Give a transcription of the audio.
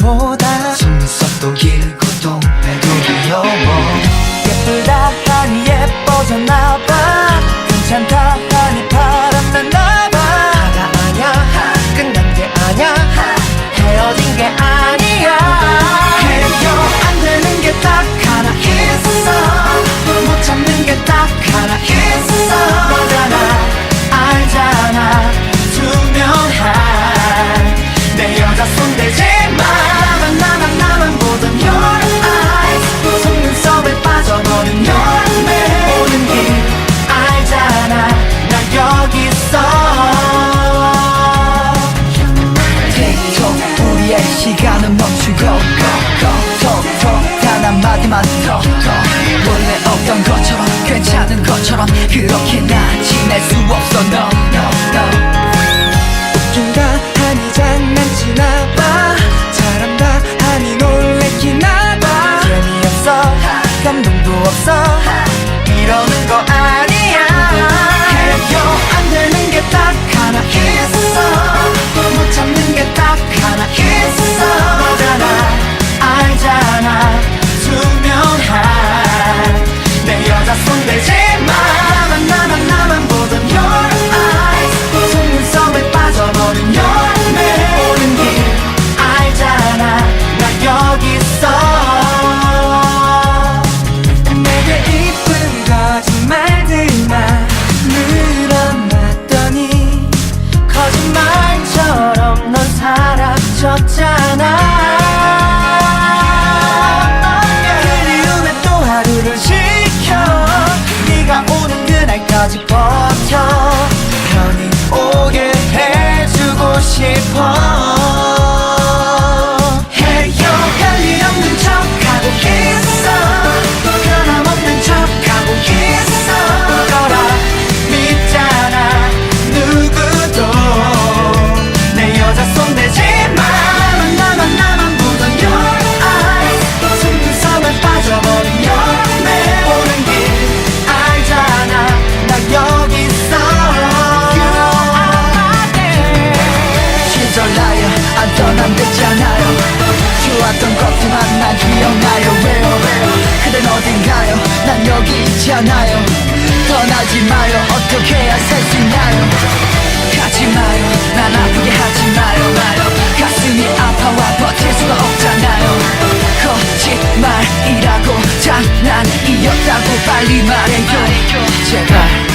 하늘보다 속눈썹도 길고 동배도 귀여워. 예쁘다 하니 예뻐졌나봐. 괜찮다 하니 바람났나봐. 다가 아냐 끝난 게 아냐 헤어진 게 아니야. 해요 안 되는 게 딱 하나 있어. 못 참는 게 딱 하나 있어. 너잖아 알잖아 투명한 내 여자 손대지 마. 나만 보던 your eyes 속눈썹에 빠져버린 your man. 오는 길 알잖아 나 여기 있어. 틱톡 우리의 시간은 멈추고 톡톡 단 한마디만 더 원래 없던 것처럼 괜찮은 것처럼 그렇게 나 지낼 수 없어 no. 웃긴다 하니 장난치나봐. 잘한다 하니 놀래키나봐. 재미없어 감동도 없어 이러는 거 아니야. 해요 안 되는 게 딱 하나 있어. 못 참는 게 딱 하나 있어. 너잖아 알잖아 투명한 내 여자 손대지 마. 나만 보던 your eyes 속눈썹에 빠져버린 your man. 오는 길 알잖아 나 여기 있어. 내게 이쁜 거짓말들만 늘어났더니 거짓말처럼 넌 사라졌잖아. 그리움에 또 하루를 지켜 네가 오는 그날까지 버텨. 편히 오게 해주고 싶어. 해요 별일 없는 척하고 있어. 변함없는 척하고 있어. 거라 믿잖아 누구도 내 여자 손대지 마. 나만 보던 your eyes 속눈썹에 빠져버린 your man. 오는 길 알잖아 나 여기 있어. 시절나요 안 떠난댔잖아요. 좋았던 것들만 난 기억나요. 왜요 그댄 어딘가요 난 여기 있잖아요. 떠나지 마요 어떻게 해야 살 수 있나요. 가지 마요 난 아프게 하지 마요. 가슴이 아파와 버틸 수가 없잖아요. 거짓말이라고 장난이었다고 빨리 말해줘 제발.